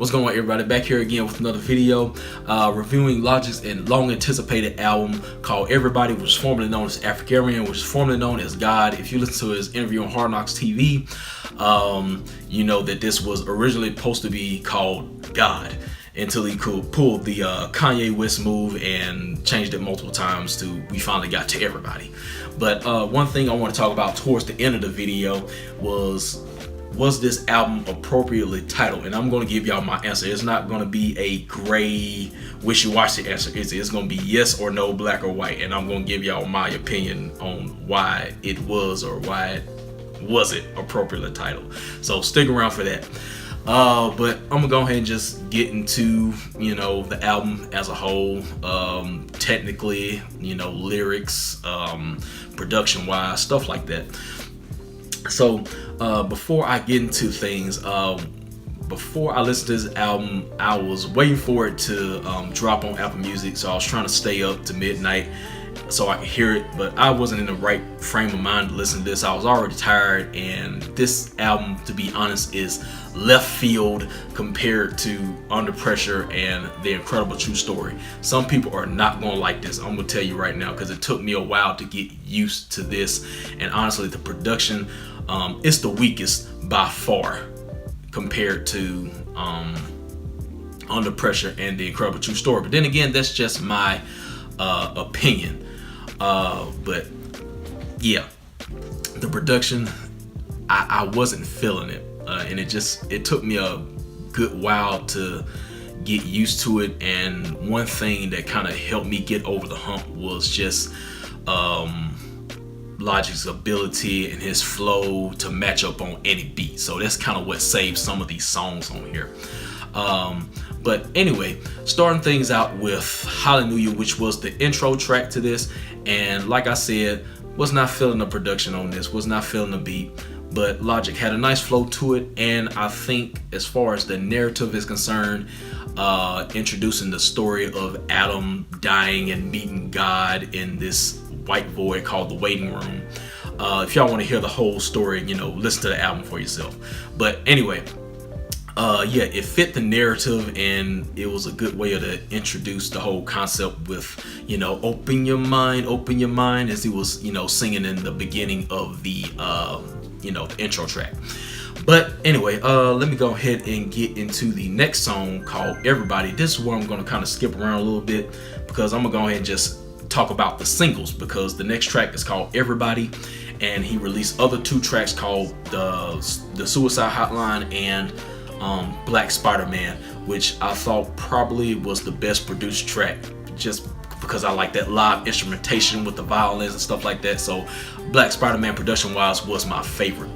What's going on, everybody? Back here again with another video, reviewing Logic's and long-anticipated album called Everybody, which is formerly known as Africaryan, which is formerly known as God. If you listen to his interview on Hard Knocks TV, you know that this was originally supposed to be called God, until he could pull the Kanye West move and changed it multiple times to we finally got to Everybody. But one thing I want to talk about towards the end of the video was this album appropriately titled? And I'm going to give y'all my answer. It's not going to be a gray wishy-washy answer. It's going to be yes or no, black or white, and I'm going to give y'all my opinion on why it was or why it wasn't appropriately titled. So stick around for that. But I'm gonna go ahead and just get into, you know, the album as a whole. Technically, you know, lyrics, production wise, stuff like that. So before I get into things, before I listened to this album, I was waiting for it to drop on Apple Music, so I was trying to stay up to midnight so I could hear it, but I wasn't in the right frame of mind to listen to this. I was already tired, and this album, to be honest, is left field compared to Under Pressure and The Incredible True Story. Some people are not going to like this. I'm going to tell you right now, because it took me a while to get used to this, and honestly, the production is the weakest by far compared to Under Pressure and The Incredible True Story. But then again, that's just my opinion. But yeah, the production, I wasn't feeling it, and it took me a good while to get used to it. And one thing that kind of helped me get over the hump was just Logic's ability and his flow to match up on any beat. So that's kind of what saved some of these songs on here. But anyway, starting things out with Hallelujah, which was the intro track to this. And like I said, was not feeling the production on this, was not feeling the beat, but Logic had a nice flow to it. And I think as far as the narrative is concerned, introducing the story of Adam dying and meeting God in this white void called the waiting room. If y'all want to hear the whole story, you know, listen to the album for yourself. But anyway, yeah, it fit the narrative, and it was a good way to introduce the whole concept with, you know, open your mind, as he was, you know, singing in the beginning of the, you know, the intro track. But anyway, let me go ahead and get into the next song called Everybody. This is where I'm going to kind of skip around a little bit, because I'm going to go ahead and just talk about the singles, because the next track is called Everybody, and he released other two tracks called the Suicide Hotline and Black Spider-Man, which I thought probably was the best produced track, just because I like that live instrumentation with the violins and stuff like that. So Black Spider-Man production wise was my favorite.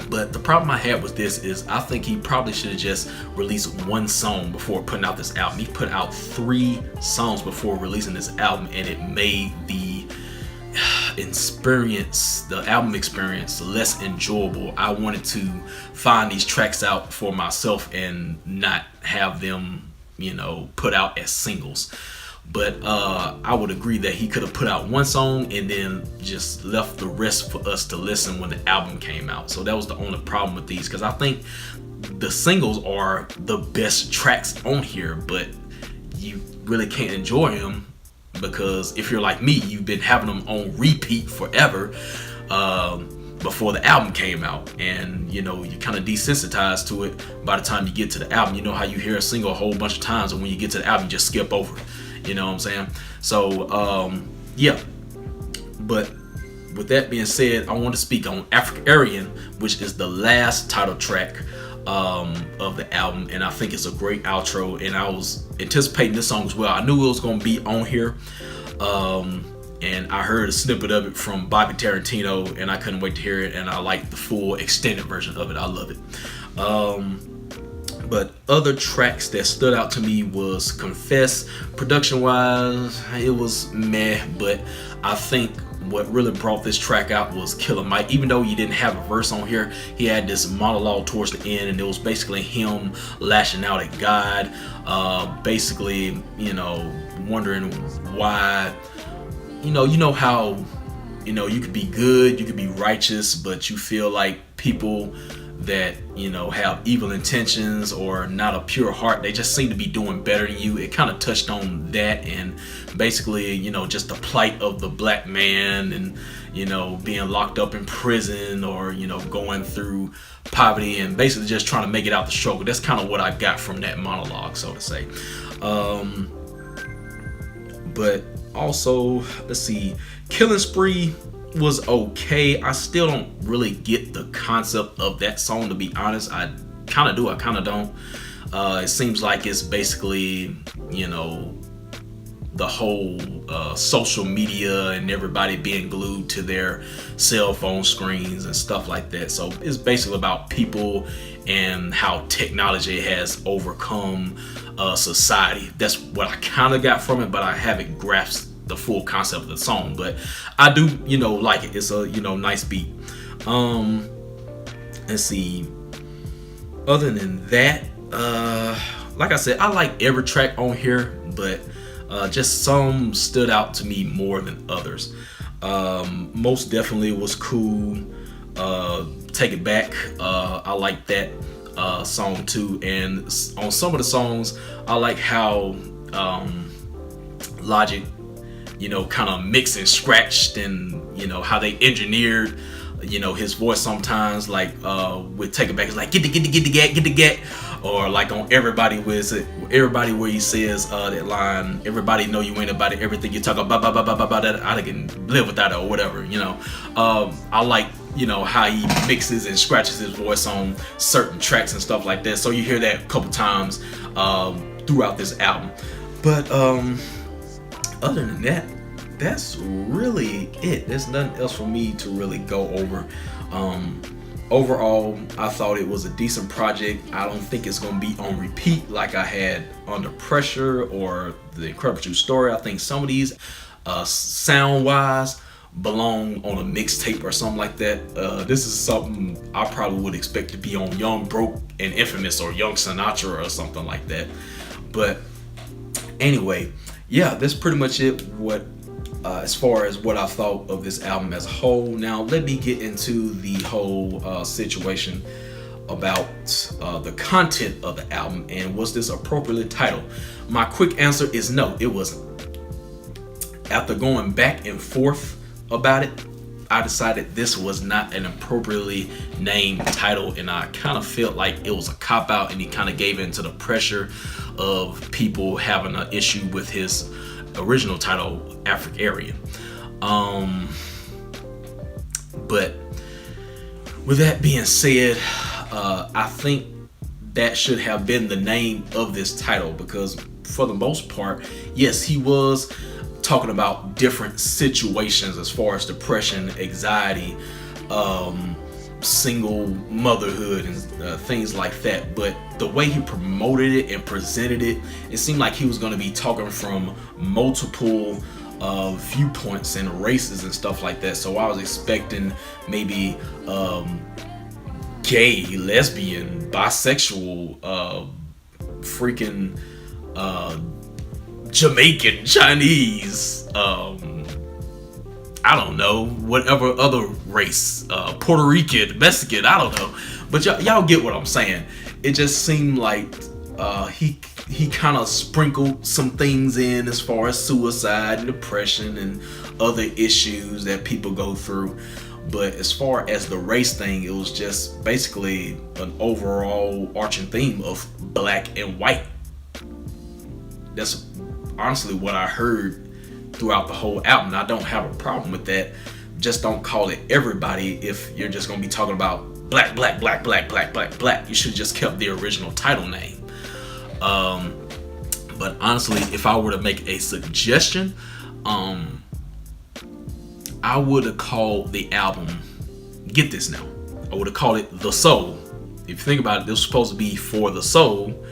But the problem I had with this is I think he probably should have just released one song before putting out this album. He put out 3 songs before releasing this album, and it made the album experience less enjoyable. I wanted to find these tracks out for myself and not have them, you know, put out as singles. But I would agree that he could have put out one song and then just left the rest for us to listen when the album came out. So that was the only problem with these, because I think the singles are the best tracks on here, but you really can't enjoy them, because if you're like me, you've been having them on repeat forever before the album came out, and you know, you kind of desensitized to it by the time you get to the album. You know how you hear a single a whole bunch of times, and when you get to the album you just skip over it, you know what I'm saying? So yeah, but with that being said, I want to speak on Africaryan, which is the last title track of the album, and I think it's a great outro, and I was anticipating this song as well. I knew it was going to be on here, and I heard a snippet of it from Bobby Tarantino, and I couldn't wait to hear it, and I like the full extended version of it. I love it. But other tracks that stood out to me was Confess. Production wise, it was meh, but I think what really brought this track out was Killer Mike. Even though he didn't have a verse on here, he had this monologue towards the end, and it was basically him lashing out at God, basically, you know, wondering why, you know how, you know, you could be good, you could be righteous, but you feel like people that, you know, have evil intentions or not a pure heart. They just seem to be doing better than you. It kind of touched on that, and basically, you know, just the plight of the black man, and, you know, being locked up in prison, or, you know, going through poverty and basically just trying to make it out the struggle. That's kind of what I got from that monologue, so to say. But also, let's see, Killing Spree was okay. I still don't really get the concept of that song, to be honest. I kind of do, I kind of don't. It seems like it's basically, you know, the whole social media and everybody being glued to their cell phone screens and stuff like that. So it's basically about people and how technology has overcome society. That's what I kind of got from it, but I haven't grasped the full concept of the song. But I do, you know, like it. It's a, you know, nice beat. Let's see. Other than that, like I said, I like every track on here, but just some stood out to me more than others. Most definitely was cool. Take It Back. I like that song too. And on some of the songs, I like how Logic, you know, kind of mixed and scratched, and, you know, how they engineered, you know, his voice sometimes, like with Take It Back, it's like get the get, or like on Everybody where he says that line, everybody know you ain't about it, everything you talk about that I can live without it, or whatever, you know. I like, you know, how he mixes and scratches his voice on certain tracks and stuff like that. So you hear that a couple times throughout this album. But other than that, that's really it. There's nothing else for me to really go over. Overall, I thought it was a decent project. I don't think it's going to be on repeat like I had Under Pressure or The Incredible True Story. I think some of these, sound-wise, belong on a mixtape or something like that. This is something I probably would expect to be on Young, Broke, and Infamous, or Young Sinatra or something like that. But anyway, yeah, that's pretty much it. As far as what I thought of this album as a whole. Now let me get into the whole situation about the content of the album, and was this appropriately titled? My quick answer is no, it wasn't. After going back and forth about it, I decided this was not an appropriately named title, and I kind of felt like it was a cop-out, and he kind of gave in to the pressure of people having an issue with his original title, Africaryan. But with that being said, I think that should have been the name of this title, because for the most part, yes, he was talking about different situations as far as depression, anxiety, single motherhood, and things like that. But the way he promoted it and presented it, it seemed like he was going to be talking from multiple viewpoints and races and stuff like that. So I was expecting maybe gay, lesbian, bisexual, freaking Jamaican, Chinese, I don't know, whatever other race, Puerto Rican, Mexican, I don't know. But y'all get what I'm saying. It just seemed like he kind of sprinkled some things in as far as suicide and depression and other issues that people go through. But as far as the race thing, it was just basically an overall arching theme of black and white. That's honestly what I heard throughout the whole album. I don't have a problem with that. Just don't call it everybody if you're just gonna be talking about black. You should have just kept the original title name. But honestly, if I were to make a suggestion, I would have called the album, get this now, I would have called it The Soul. If you think about it, this was supposed to be for the soul.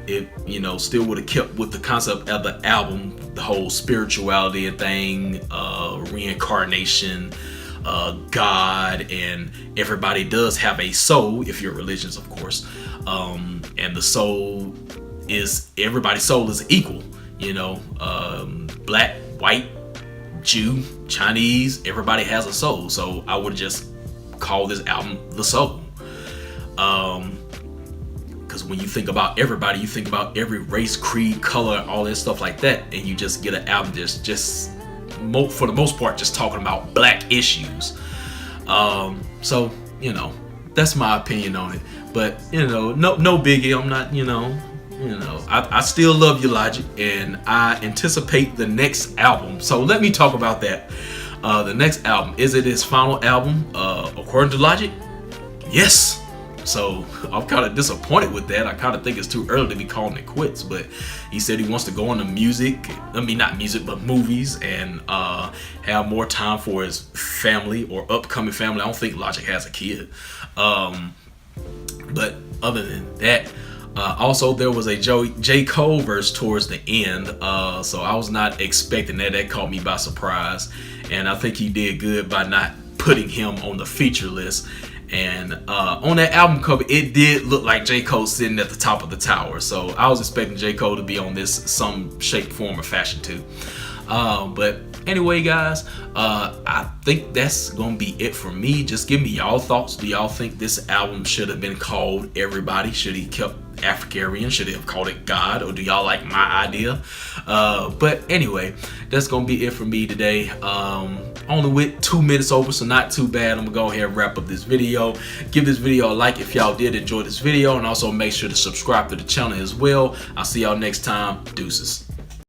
It, you know, still would have kept with the concept of the album, the whole spirituality thing, reincarnation, God, and everybody does have a soul, if you're religious, of course. And the soul is, everybody's soul is equal, you know, black, white, Jew, Chinese, everybody has a soul. So I would just call this album The Soul. Because when you think about everybody, you think about every race, creed, color, all that stuff like that, and you just get an album just for the most part just talking about black issues. So you know, that's my opinion on it. But you know, no biggie. I'm not, you know, I still love you, Logic, and I anticipate the next album. So let me talk about that. The next album, is it his final album? According to Logic, yes. So I'm kind of disappointed with that. I kind of think it's too early to be calling it quits, but he said he wants to go into music. I mean, not music, but movies, and have more time for his family or upcoming family. I don't think Logic has a kid. But other than that, also there was a J. Cole verse towards the end. So I was not expecting that. That caught me by surprise. And I think he did good by not putting him on the feature list. And on that album cover, it did look like J. Cole sitting at the top of the tower. So I was expecting J. Cole to be on this some shape, form, or fashion too. But anyway, guys, I think that's gonna be it for me. Just give me y'all thoughts. Do y'all think this album should have been called Everybody? Should he kept Africaryan? Should he have called it God? Or do y'all like my idea? But anyway, that's gonna be it for me today. Only with 2 minutes over, so not too bad. I'm gonna go ahead and wrap up this video. Give this video a like if y'all did enjoy this video, and also make sure to subscribe to the channel as well. I'll see y'all next time. Deuces.